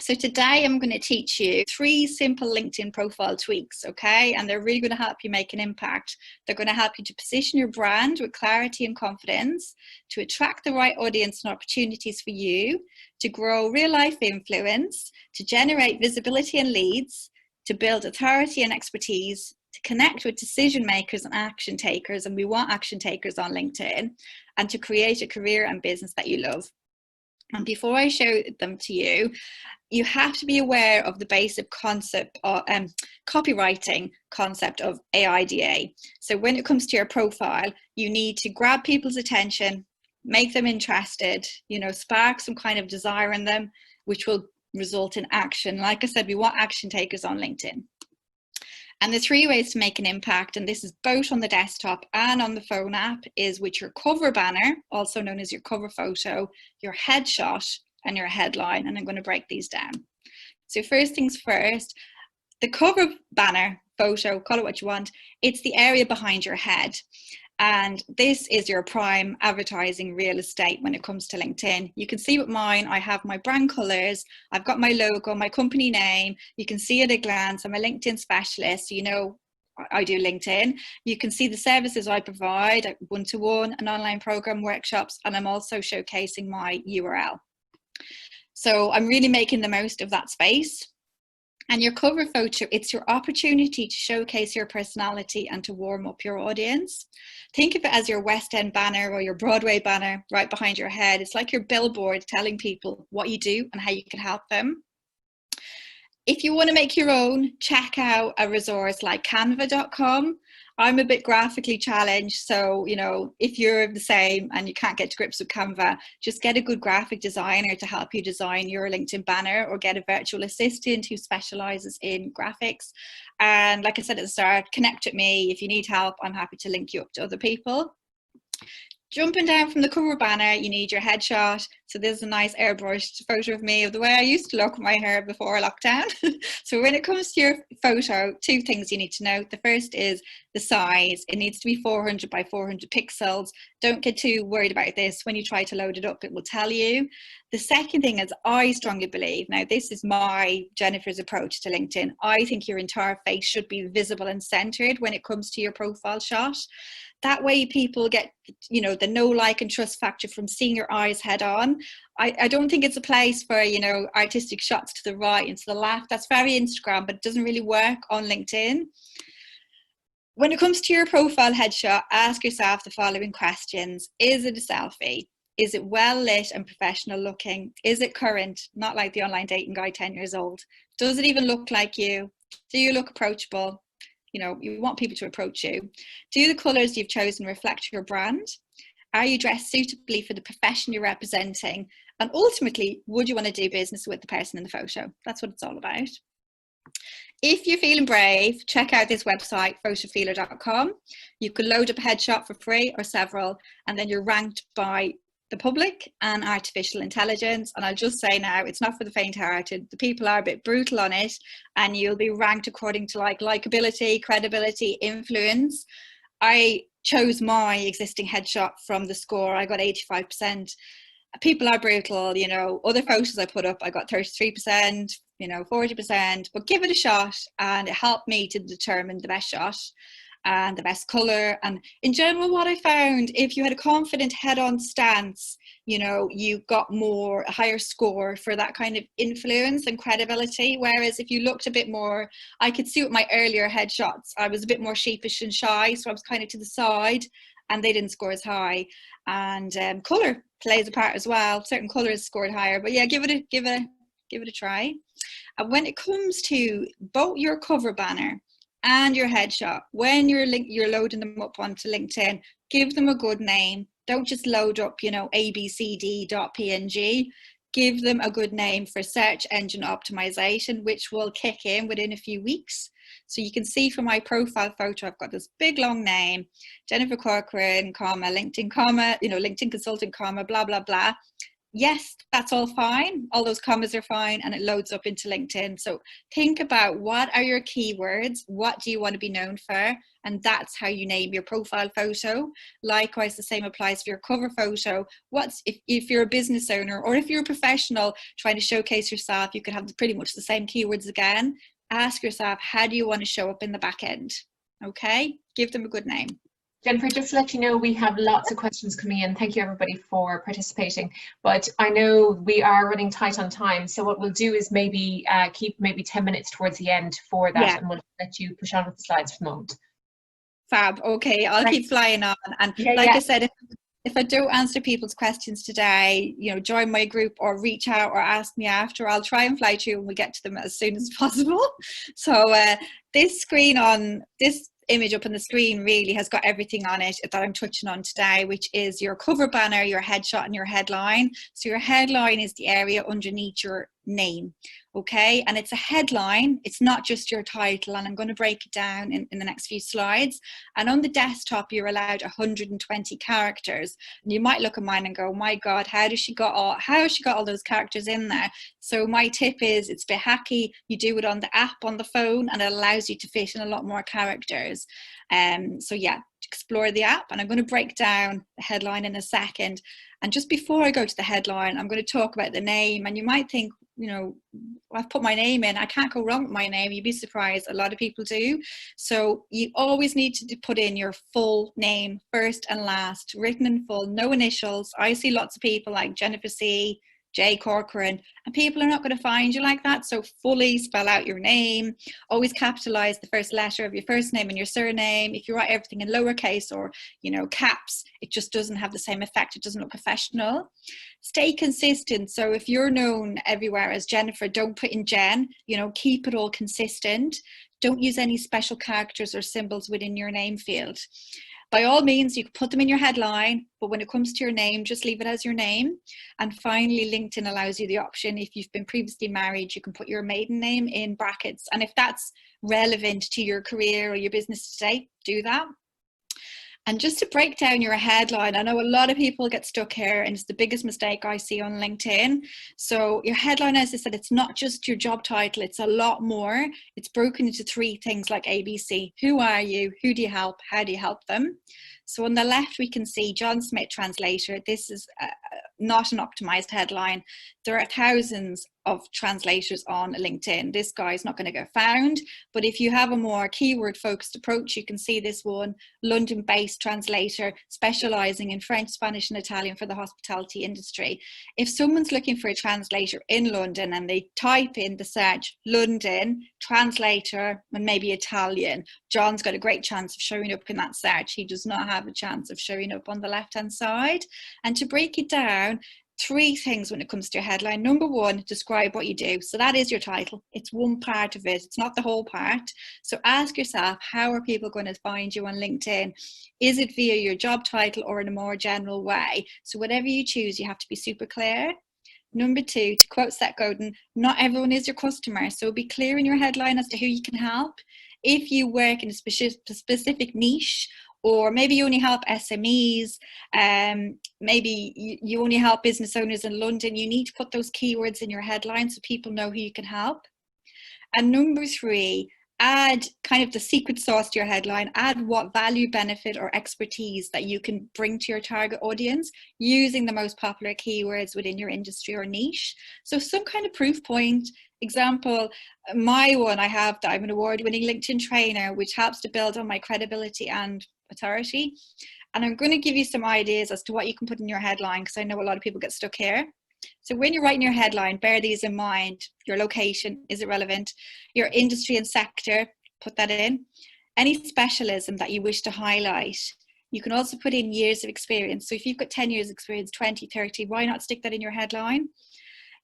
So today I'm going to teach you 3 simple LinkedIn profile tweaks, okay? And they're really going to help you make an impact. They're going to help you to position your brand with clarity and confidence, to attract the right audience and opportunities for you, to grow real life influence, to generate visibility and leads, to build authority and expertise, to connect with decision makers and action takers, and we want action takers on LinkedIn, and to create a career and business that you love. And before I show them to you, you have to be aware of the basic concept of copywriting concept of AIDA. So when it comes to your profile, you need to grab people's attention, make them interested, spark some kind of desire in them, which will result in action. Like I said, we want action takers on LinkedIn. And the 3 ways to make an impact, and this is both on the desktop and on the phone app, is with your cover banner, also known as your cover photo, your headshot, and your headline. And I'm going to break these down. So first things first, the cover banner photo, call it what you want, it's the area behind your head. And this is your prime advertising real estate when it comes to LinkedIn. You can see with mine, I have my brand colors, I've got my logo, my company name. You can see at a glance, I'm a LinkedIn specialist. I do LinkedIn. You can see the services I provide, one-to-one, an online program, workshops, and I'm also showcasing my URL. So I'm really making the most of that space. And your cover photo, it's your opportunity to showcase your personality and to warm up your audience. Think of it as your West End banner or your Broadway banner right behind your head. It's like your billboard telling people what you do and how you can help them. If you want to make your own, check out a resource like canva.com. I'm a bit graphically challenged, so if you're the same and you can't get to grips with Canva, just get a good graphic designer to help you design your LinkedIn banner, or get a virtual assistant who specializes in graphics. And like I said at the start, connect with me. If you need help, I'm happy to link you up to other people. Jumping down from the cover banner, you need your headshot. So this is a nice airbrushed photo of me, of the way I used to look with my hair before lockdown. So when it comes to your photo, 2 things you need to note. The first is the size. It needs to be 400 by 400 pixels. Don't get too worried about this. When you try to load it up, it will tell you. The second thing is, I strongly believe, now this is my Jennifer's approach to LinkedIn, I think your entire face should be visible and centered when it comes to your profile shot. That way people get, the know, like, and trust factor from seeing your eyes head on. I don't think it's a place for, artistic shots to the right and to the left. That's very Instagram, but it doesn't really work on LinkedIn. When it comes to your profile headshot, ask yourself the following questions. Is it a selfie? Is it well lit and professional looking? Is it current? Not like the online dating guy 10 years old. Does it even look like you? Do you look approachable? You want people to approach you. Do the colours you've chosen reflect your brand? Are you dressed suitably for the profession you're representing? And ultimately, would you want to do business with the person in the photo? That's what it's all about. If you're feeling brave, check out this website, photofeeler.com. You can load up a headshot for free or several, and then you're ranked by the public and artificial intelligence. And I'll just say now, it's not for the faint-hearted. The people are a bit brutal on it, and you'll be ranked according to likability, credibility, influence. I chose my existing headshot from the score. I got 85%. People are brutal, other photos I put up, I got 33%, 40%, but give it a shot, and it helped me to determine the best shot and the best color. And in general, what I found, if you had a confident head-on stance, you got a higher score for that kind of influence and credibility. Whereas if you looked a bit more, I could see with my earlier headshots, I was a bit more sheepish and shy, so I was kind of to the side, and they didn't score as high. And color plays a part as well. Certain colors scored higher, but yeah, give it a try. And when it comes to both your cover banner and your headshot, when you're loading them up onto LinkedIn, give them a good name. Don't just load up, abcd.png. Give them a good name for search engine optimization, which will kick in within a few weeks. So you can see from my profile photo, I've got this big long name, Jennifer Corcoran, LinkedIn, LinkedIn consultant, blah, blah, blah. yes, that's all fine. All those commas are fine, and it loads up into LinkedIn. So think about, what are your keywords? What do you want to be known for? And that's how you name your profile photo. Likewise, the same applies for your cover photo. If you're a business owner, or if you're a professional trying to showcase yourself, you could have pretty much the same keywords again. Ask yourself, how do you want to show up in the back end? Okay, give them a good name. Jennifer, just to let you know, we have lots of questions coming in. Thank you everybody for participating, but I know we are running tight on time, so what we'll do is maybe keep maybe 10 minutes towards the end for that, and we'll let you push on with the slides for the moment. Fab. Okay, I'll keep flying on. And I said, if I don't answer people's questions today, join my group or reach out or ask me after. I'll try and fly through and we'll get to them as soon as possible. So this image up on the screen really has got everything on it that I'm touching on today, which is your cover banner, your headshot, and your headline. So your headline is the area underneath your name, okay? And it's a headline, it's not just your title, and I'm going to break it down in the next few slides. And on the desktop, you're allowed 120 characters. And you might look at mine and go, my God, how has she got all those characters in there? So my tip is, it's a bit hacky. You do it on the app, on the phone, and it allows you to fit in a lot more characters. So yeah, explore the app, and I'm going to break down the headline in a second. And just before I go to the headline, I'm going to talk about the name. And you might think, I've put my name in, I can't go wrong with my name. You'd be surprised, a lot of people do. So you always need to put in your full name, first and last, written in full, no initials. I see lots of people like Jennifer C, J Corcoran, and people are not going to find you like that. So fully spell out your name. Always capitalize the first letter of your first name and your surname. If you write everything in lowercase or caps, it just doesn't have the same effect. It doesn't look professional. Stay consistent. So if you're known everywhere as Jennifer, don't put in Jen. Keep it all consistent. Don't use any special characters or symbols within your name field. By all means, you can put them in your headline, but when it comes to your name, just leave it as your name. And finally, LinkedIn allows you the option, if you've been previously married, you can put your maiden name in brackets. And if that's relevant to your career or your business today, do that. And just to break down your headline, I know a lot of people get stuck here, and it's the biggest mistake I see on LinkedIn. So your headline, as I said, it's not just your job title, it's a lot more. It's broken into 3 things like ABC. Who are you? Who do you help? How do you help them? So on the left, we can see John Smith translator. This is not an optimized headline. There are thousands of translators on LinkedIn. This guy is not going to get found, but if you have a more keyword focused approach, you can see this one, London-based translator specializing in French, Spanish, and Italian for the hospitality industry. If someone's looking for a translator in London and they type in the search London translator and maybe Italian, John's got a great chance of showing up in that search. He does not have a chance of showing up on the left-hand side. And to break it down, 3 things when it comes to your headline. Number 1, describe what you do. So that is your title. It's one part of it. It's not the whole part. So ask yourself, how are people going to find you on LinkedIn? Is it via your job title or in a more general way? So whatever you choose, you have to be super clear. Number 2, to quote Seth Godin, not everyone is your customer. So be clear in your headline as to who you can help. If you work in a specific niche, or maybe you only help SMEs, maybe you only help business owners in London, you need to put those keywords in your headline so people know who you can help. And number 3, add kind of the secret sauce to your headline. Add what value, benefit, or expertise that you can bring to your target audience using the most popular keywords within your industry or niche. So some kind of proof point. Example, my one, I have that I'm an award-winning LinkedIn trainer, which helps to build on my credibility and authority. And I'm going to give you some ideas as to what you can put in your headline, because I know a lot of people get stuck here. So when you're writing your headline, bear these in mind. Your location, is it relevant? Your industry and sector, put that in. Any specialism that you wish to highlight. You can also put in years of experience. So if you've got 10 years experience, 20, 30, why not stick that in your headline?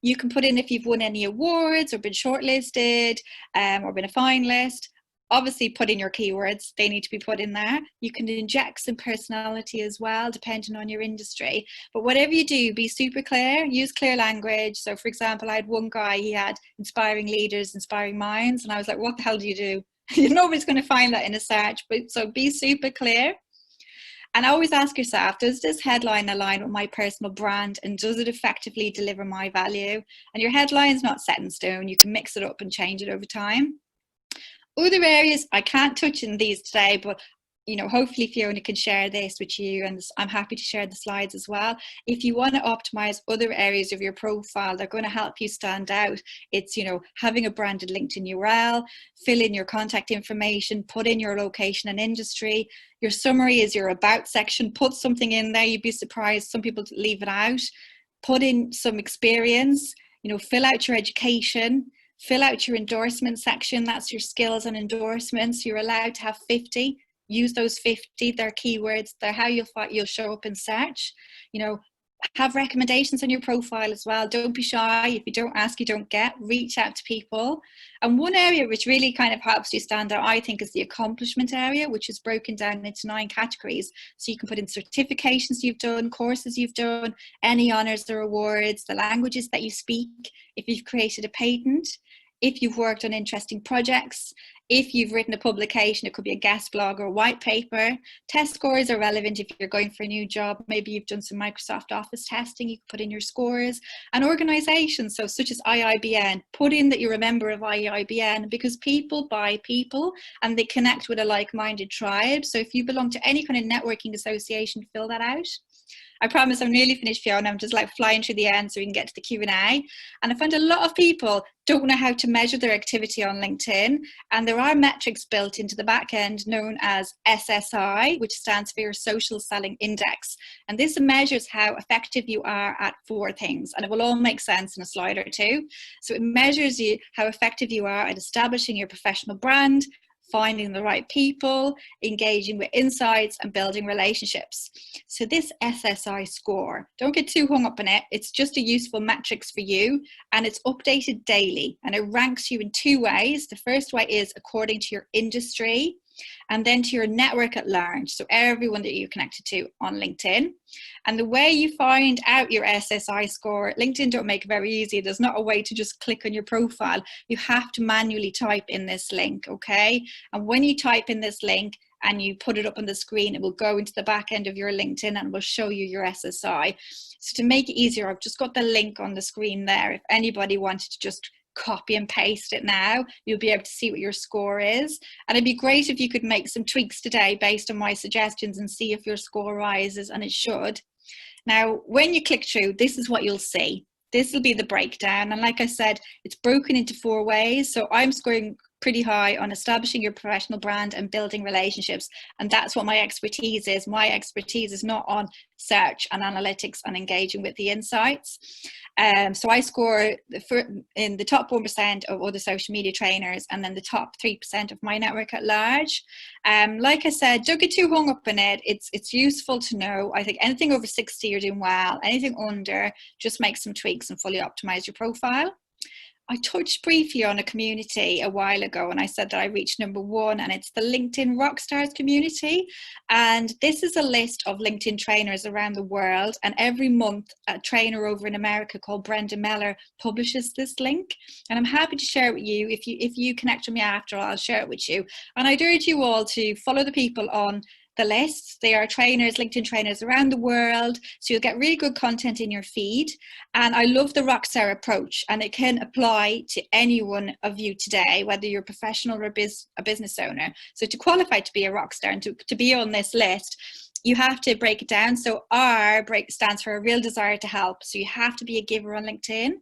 You can put in if you've won any awards or been shortlisted or been a finalist. Obviously put in your keywords, they need to be put in there. You can inject some personality as well, depending on your industry. But whatever you do, be super clear, use clear language. So for example, I had one guy, he had inspiring leaders, inspiring minds. And I was like, what the hell do you do? Nobody's going to find that in a search, but so be super clear. And always ask yourself, does this headline align with my personal brand, and does it effectively deliver my value? And your headline's not set in stone. You can mix it up and change it over time. Other areas I can't touch in these today, but hopefully Fiona can share this with you, and I'm happy to share the slides as well. If you want to optimize other areas of your profile, they're going to help you stand out. It's, having a branded LinkedIn URL, fill in your contact information, put in your location and industry. Your summary is your about section. Put something in there. You'd be surprised. Some people leave it out. Put in some experience, fill out your education. Fill out your endorsement section. That's your skills and endorsements. You're allowed to have 50. Use those 50. They're keywords. They're how you'll show up in search. Have recommendations on your profile as well. Don't be shy. If you don't ask, you don't get. Reach out to people. And one area which really kind of helps you stand out, I think, is the accomplishment area, which is broken down into 9 categories. So you can put in certifications you've done, courses you've done, any honors or awards, the languages that you speak, if you've created a patent, if you've worked on interesting projects, if you've written a publication. It could be a guest blog or white paper. Test scores are relevant if you're going for a new job. Maybe you've done some Microsoft Office testing. You can put in your scores. And organizations, so such as IIBN, put in that you're a member of IIBN, because people buy people and they connect with a like-minded tribe. So if you belong to any kind of networking association, fill that out. I promise I'm nearly finished, Fiona. I'm just like flying through the end so we can get to the Q&A. And I find a lot of people don't know how to measure their activity on LinkedIn. And there are metrics built into the back end known as SSI, which stands for your Social Selling Index. And this measures how effective you are at 4 things. And it will all make sense in a slide or two. So it measures how effective you are at establishing your professional brand, finding the right people, engaging with insights, and building relationships. So this SSI score, don't get too hung up on it. It's just a useful metrics for you, and it's updated daily, and it ranks you in 2 ways. The first way is according to your industry, and then to your network at large, so everyone that you're connected to on LinkedIn. And the way you find out your SSI score, LinkedIn don't make it very easy. There's not a way to just click on your profile. You have to manually type in this link, okay? And when you type in this link and you put it up on the screen, it will go into the back end of your LinkedIn and will show you your SSI. So to make it easier, I've just got the link on the screen there. If anybody wanted to just copy and paste it now, you'll be able to see what your score is. And it'd be great if you could make some tweaks today based on my suggestions and see if your score rises, and it should. Now, when you click through, this is what you'll see. This will be the breakdown. And like I said, it's broken into 4 ways. So I'm scoring pretty high on establishing your professional brand and building relationships. And that's what my expertise is. My expertise is not on search and analytics and engaging with the insights. So I score in the top 1% of other social media trainers, and then the top 3% of my network at large. Like I said, don't get too hung up in it. It's useful to know. I think anything over 60, you're doing well. Anything under, just make some tweaks and fully optimize your profile. I touched briefly on a community a while ago, and I said that I reached number 1, and it's the LinkedIn Rockstars community. And this is a list of LinkedIn trainers around the world. And every month, a trainer over in America called Brenda Meller publishes this link. And I'm happy to share it with you. If you connect with me after, I'll share it with you. And I'd urge you all to follow the people on the list. They are trainers, LinkedIn trainers around the world. So you'll get really good content in your feed. And I love the Rockstar approach, and it can apply to any one of you today, whether you're a professional or a business owner. So to qualify to be a Rockstar and to be on this list, you have to break it down. So R stands for a real desire to help. So you have to be a giver on LinkedIn.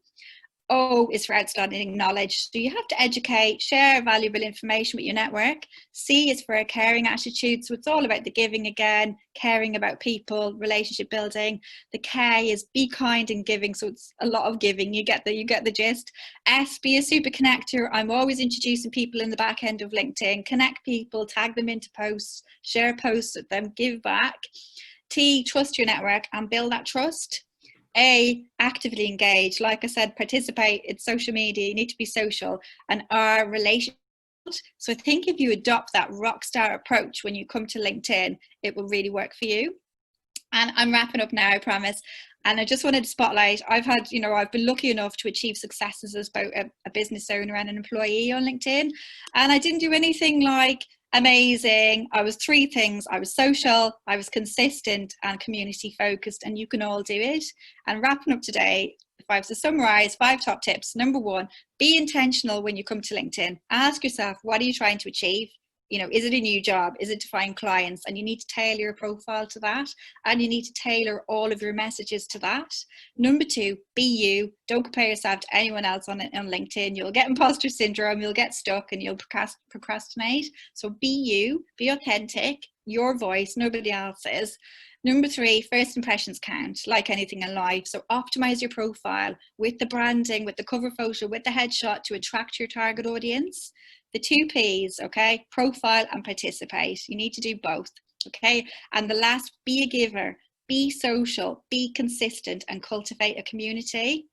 O is for outstanding knowledge. So you have to educate, share valuable information with your network. C is for a caring attitude. So it's all about the giving again, caring about people, relationship building. The K is be kind and giving. So it's a lot of giving. You get the gist. S, be a super connector. I'm always introducing people in the back end of LinkedIn. Connect people, tag them into posts, share posts with them, give back. T, trust your network and build that trust. A, actively engage. Like I said, participate. It's social media. You need to be social. And R, relationship. So I think if you adopt that Rockstar approach when you come to LinkedIn, it will really work for you. And I'm wrapping up now, I promise. And I just wanted to spotlight, I've been lucky enough to achieve successes as both a business owner and an employee on LinkedIn. And I didn't do anything like Amazing. I was three things. I was social, I was consistent, and community focused, and you can all do it. And wrapping up today, if I was to summarize 5 top tips, number 1, be intentional when you come to LinkedIn. Ask yourself, what are you trying to achieve? You know, is it a new job? Is it to find clients? And you need to tailor your profile to that. And you need to tailor all of your messages to that. Number 2, be you. Don't compare yourself to anyone else on LinkedIn. You'll get imposter syndrome, you'll get stuck, and you'll procrastinate. So be you, be authentic, your voice, nobody else's. Number 3, first impressions count, like anything in life. So optimize your profile with the branding, with the cover photo, with the headshot to attract your target audience. The 2 P's, okay? Profile and participate. You need to do both, okay? And the last, be a giver, be social, be consistent, and cultivate a community.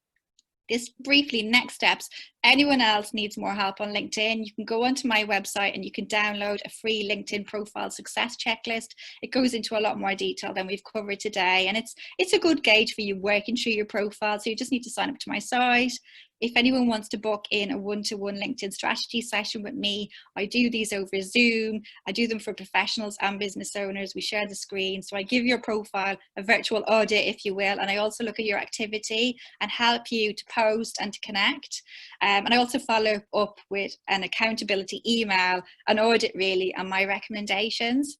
This briefly, next steps. Anyone else needs more help on LinkedIn, you can go onto my website and you can download a free LinkedIn profile success checklist. It goes into a lot more detail than we've covered today, and it's a good gauge for you working through your profile. So you just need to sign up to my site. If anyone wants to book in a one-to-one LinkedIn strategy session with me, I do these over Zoom. I do them for professionals and business owners. We share the screen. So I give your profile a virtual audit, if you will. And I also look at your activity and help you to post and to connect. And I also follow up with an accountability email, an audit really, and my recommendations.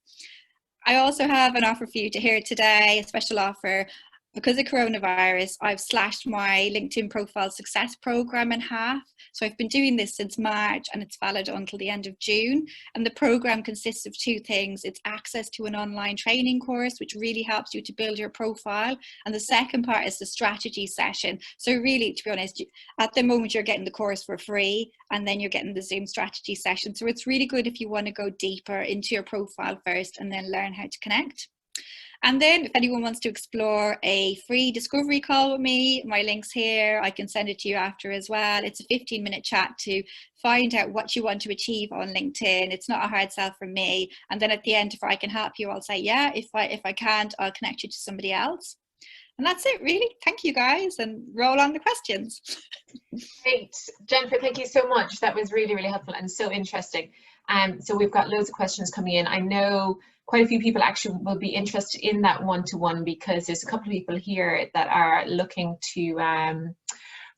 I also have an offer for you to hear today, a special offer. Because of coronavirus, I've slashed my LinkedIn profile success program in half. So I've been doing this since March and it's valid until the end of June. And the program consists of 2 things. It's access to an online training course, which really helps you to build your profile. And the second part is the strategy session. So really, to be honest, at the moment you're getting the course for free and then you're getting the Zoom strategy session. So it's really good if you want to go deeper into your profile first and then learn how to connect. And then if anyone wants to explore a free discovery call with me, my link's here. I can send it to you after as well. It's a 15-minute chat to find out what you want to achieve on LinkedIn. It's not a hard sell from me. And then at the end, if I can help you, I'll say, yeah, if I can't, I'll connect you to somebody else. And that's it, really. Thank you, guys, and roll on the questions. Great. Jennifer, thank you so much. That was really, really helpful and so interesting. So we've got loads of questions coming in. I know quite a few people actually will be interested in that one-to-one because there's a couple of people here that are looking to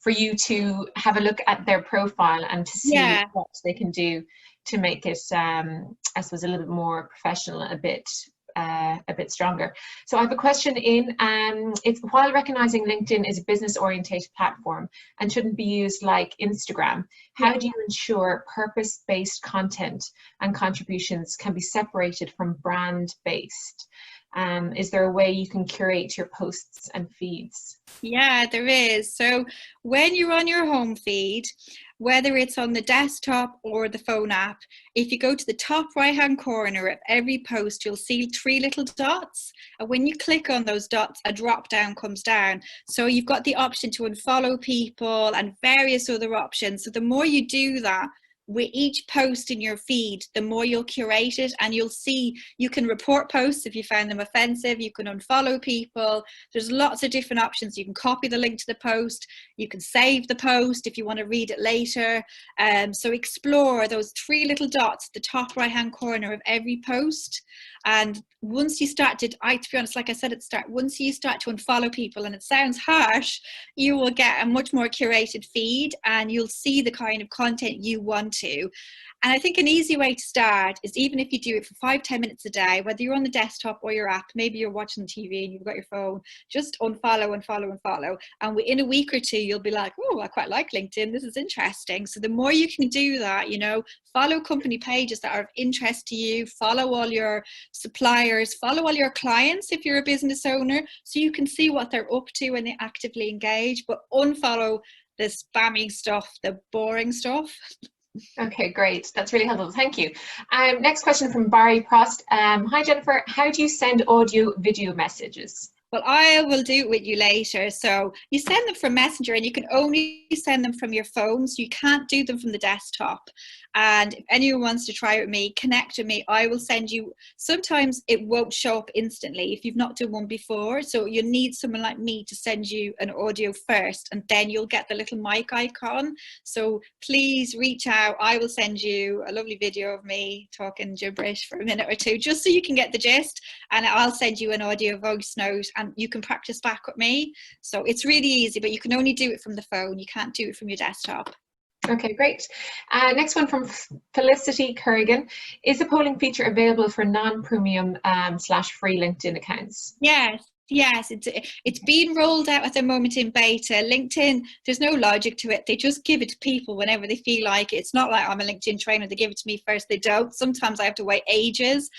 for you to have a look at their profile and to see what they can do to make it, I suppose, a little bit more professional, a bit stronger. So I have a question in, it's while recognizing LinkedIn is a business oriented platform and shouldn't be used like Instagram, how do you ensure purpose-based content and contributions can be separated from brand-based? Is there a way you can curate your posts and feeds? Yeah, there is. So when you're on your home feed, whether it's on the desktop or the phone app, if you go to the top right hand corner of every post, you'll see 3 little dots. And when you click on those dots, a drop down comes down. So you've got the option to unfollow people and various other options. So the more you do that, with each post in your feed, the more you'll curate it, and you'll see you can report posts if you find them offensive, you can unfollow people. There's lots of different options. You can copy the link to the post, you can save the post if you want to read it later. So explore those 3 little dots at the top right hand corner of every post. And once you start to, to be honest, like I said at the start, once you start to unfollow people, and it sounds harsh, you will get a much more curated feed and you'll see the kind of content you want to. And I think an easy way to start is, even if you do it for 5-10 minutes a day, whether you're on the desktop or your app, maybe you're watching TV and you've got your phone, just unfollow. And within a week or 2, you'll be like, oh, I quite like LinkedIn. This is interesting. So the more you can do that, follow company pages that are of interest to you, follow all your suppliers, follow all your clients if you're a business owner, so you can see what they're up to and they actively engage, but unfollow the spammy stuff, the boring stuff. Okay, great. That's really helpful. Thank you. Next question from Barry Prost. Hi, Jennifer. How do you send audio video messages? Well, I will do it with you later. So you send them from Messenger, and you can only send them from your phone. So you can't do them from the desktop. And if anyone wants to try it with me, connect with me. I will send you. Sometimes it won't show up instantly if you've not done one before. So you need someone like me to send you an audio first, and then you'll get the little mic icon. So please reach out. I will send you a lovely video of me talking gibberish for a minute or two, just so you can get the gist. And I'll send you an audio voice note, and you can practice back with me. So it's really easy, but you can only do it from the phone. You can't do it from your desktop. Okay, great. Next one from Felicity Kerrigan. Is the polling feature available for non-premium / free LinkedIn accounts? Yes, it's being rolled out at the moment in beta. LinkedIn, there's no logic to it. They just give it to people whenever they feel like it. It's not like I'm a LinkedIn trainer, they give it to me first. They don't. Sometimes I have to wait ages.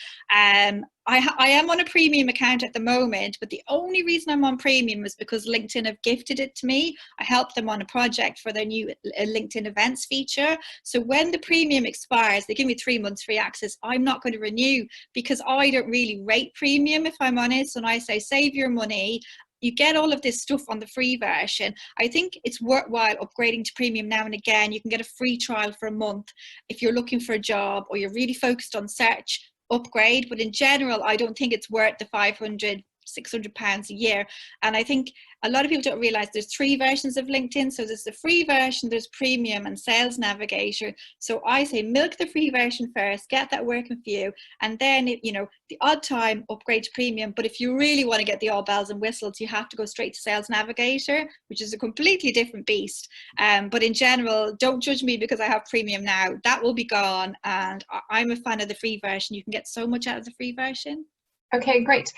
I am on a premium account at the moment, but the only reason I'm on premium is because LinkedIn have gifted it to me. I helped them on a project for their new LinkedIn events feature. So when the premium expires, they give me 3 months free access. I'm not going to renew because I don't really rate premium, if I'm honest. And I say, save your money. You get all of this stuff on the free version. I think it's worthwhile upgrading to premium now and again. You can get a free trial for a month if you're looking for a job or you're really focused on search. Upgrade, but in general I don't think it's worth the 500 £600 a year. And I think a lot of people don't realize there's 3 versions of LinkedIn. So there's the free version, there's premium, and sales navigator. So I say milk the free version first, get that working for you, and then the odd time upgrade to premium. But if you really want to get the all bells and whistles, you have to go straight to sales navigator, which is a completely different beast. But in general, don't judge me because I have premium now. That will be gone, and I'm a fan of the free version. You can get so much out of the free version. Okay, great.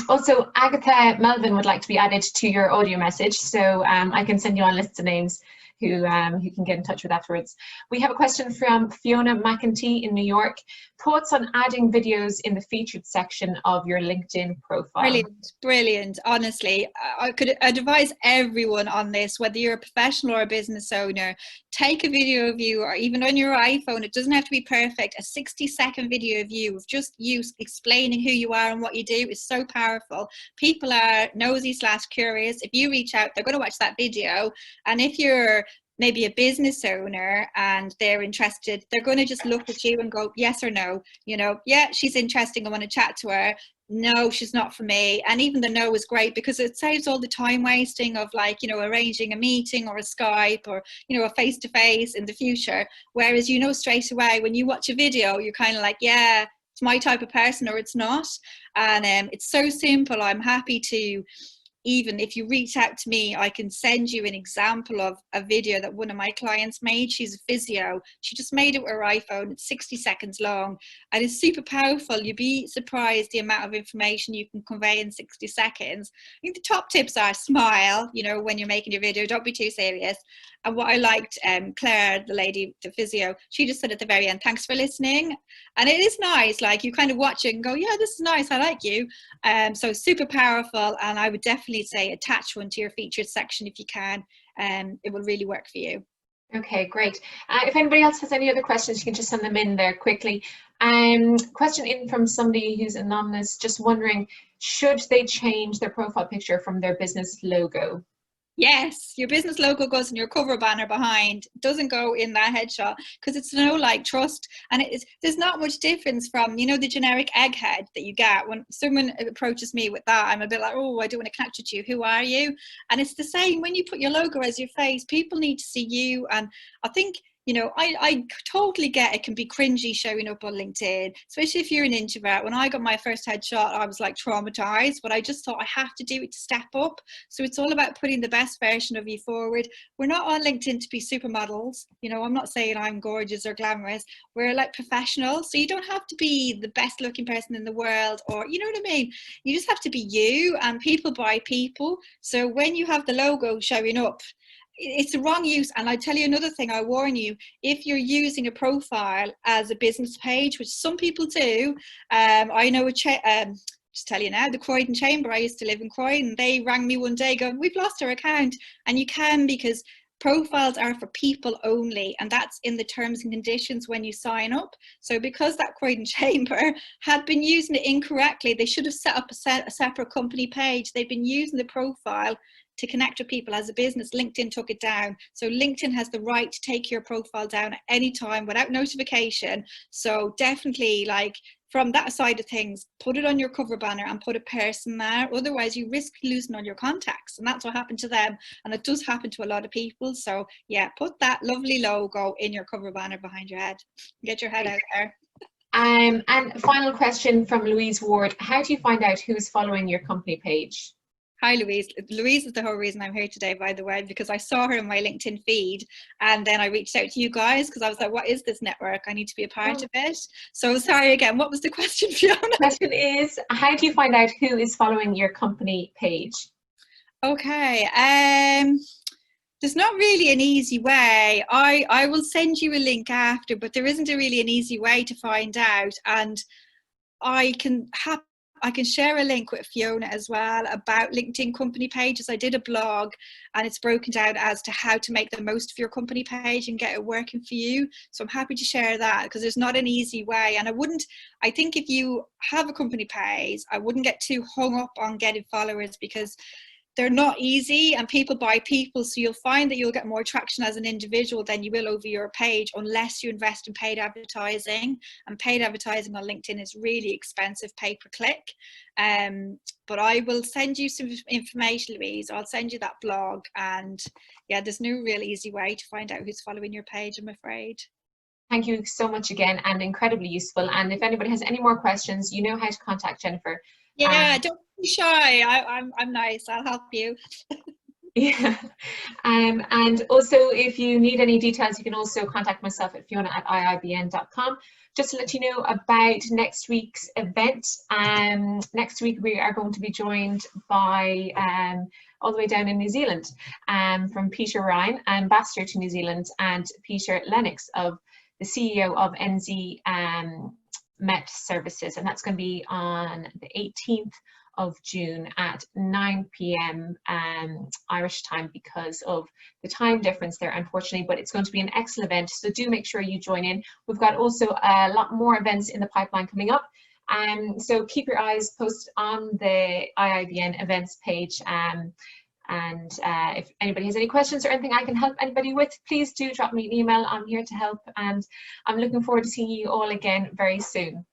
Also, Agatha Melvin would like to be added to your audio message, so I can send you on lists of names who you can get in touch with afterwards. We have a question from Fiona McEntee in New York. Thoughts on adding videos in the featured section of your LinkedIn profile? Brilliant. Honestly, I could advise everyone on this, whether you're a professional or a business owner. Take a video of you, or even on your iPhone. It doesn't have to be perfect. A 60-second video of you, of just you explaining who you are and what you do, is so powerful. People are nosy / curious. If you reach out, they're going to watch that video. And if you're maybe a business owner and they're interested, they're going to just look at you and go yes or no. Yeah, she's interesting, I want to chat to her. No, she's not for me. And even the no is great because it saves all the time wasting of arranging a meeting or a Skype or a face-to-face in the future. Whereas straight away when you watch a video, you're kind of like, yeah, it's my type of person or it's not. And it's so simple. I'm happy to, even if you reach out to me, I can send you an example of a video that one of my clients made. She's a physio. She just made it with her iPhone. It's 60 seconds long and it's super powerful. You'd be surprised the amount of information you can convey in 60 seconds. I think the top tips are smile, when you're making your video, don't be too serious. And what I liked, Claire, the lady, the physio, she just said at the very end, thanks for listening. And it is nice, like you kind of watch it and go, yeah, this is nice, I like you. So super powerful, and I would definitely say attach one to your featured section if you can. It will really work for you. Okay, great. If anybody else has any other questions, you can just send them in there quickly. Question in from somebody who's anonymous, just wondering, should they change their profile picture from their business logo? Yes, your business logo goes in your cover banner behind. It doesn't go in that headshot because it's no like trust. And there's not much difference from, the generic egghead that you get. When someone approaches me with that, I'm a bit like, oh, I don't want to connect with you. Who are you? And it's the same when you put your logo as your face. People need to see you. And I think, I totally get it can be cringy showing up on LinkedIn, especially if you're an introvert. When I got my first headshot, I was like traumatized, but I just thought I have to do it to step up. So it's all about putting the best version of you forward. We're not on LinkedIn to be supermodels. I'm not saying I'm gorgeous or glamorous. We're like professionals. So you don't have to be the best looking person in the world, or you know what I mean? You just have to be you, and people buy people. So when you have the logo showing up, it's the wrong use. And I tell you another thing, I warn you, if you're using a profile as a business page, which some people do, I know just tell you now, the Croydon Chamber, I used to live in Croydon, they rang me one day going, we've lost our account. And you can, because Profiles are for people only, and that's in the terms and conditions when you sign up. So because that Croydon Chamber had been using it incorrectly, they should have set up a separate company page. They've been using the profile to connect with people as a business. LinkedIn took it down. So LinkedIn has the right to take your profile down at any time without notification. So definitely, like, from that side of things, put it on your cover banner and put a person there. Otherwise, you risk losing all your contacts. And that's what happened to them. And it does happen to a lot of people. So yeah, put that lovely logo in your cover banner behind your head. Get your head out there. And final question from Louise Ward. How do you find out who's following your company page? Hi, Louise. Louise is the whole reason I'm here today, by the way, because I saw her in my LinkedIn feed, and then I reached out to you guys because I was like, what is this network? I need to be a part of it. So sorry again, what was the question, Fiona? The question is, how do you find out who is following your company page? Okay. There's not really an easy way. I will send you a link after, but there isn't really an easy way to find out. And I can share a link with Fiona as well about LinkedIn company pages. I did a blog and it's broken down as to how to make the most of your company page and get it working for you. So I'm happy to share that because there's not an easy way. And I think if you have a company page, I wouldn't get too hung up on getting followers because they're not easy and people buy people. So you'll find that you'll get more traction as an individual than you will over your page unless you invest in paid advertising. And paid advertising on LinkedIn is really expensive, pay per click. But I will send you some information, Louise. I'll send you that blog. And yeah, there's no real easy way to find out who's following your page, I'm afraid. Thank you so much again, and incredibly useful. And if anybody has any more questions, you know how to contact Jennifer. Yeah, don't be shy. I'm nice. I'll help you. Yeah. And also, if you need any details, you can also contact myself at fiona@iibn.com. Just to let you know about next week's event. Next week we are going to be joined by all the way down in New Zealand from Peter Ryan, ambassador to New Zealand, and Peter Lennox, of the CEO of NZ Met Services, and that's going to be on the 18th of June at 9 p.m. Irish time because of the time difference there, unfortunately, but it's going to be an excellent event, so do make sure you join in. We've got also a lot more events in the pipeline coming up, so keep your eyes posted on the IIBN events page. And if anybody has any questions or anything I can help anybody with, please do drop me an email. I'm here to help, and I'm looking forward to seeing you all again very soon.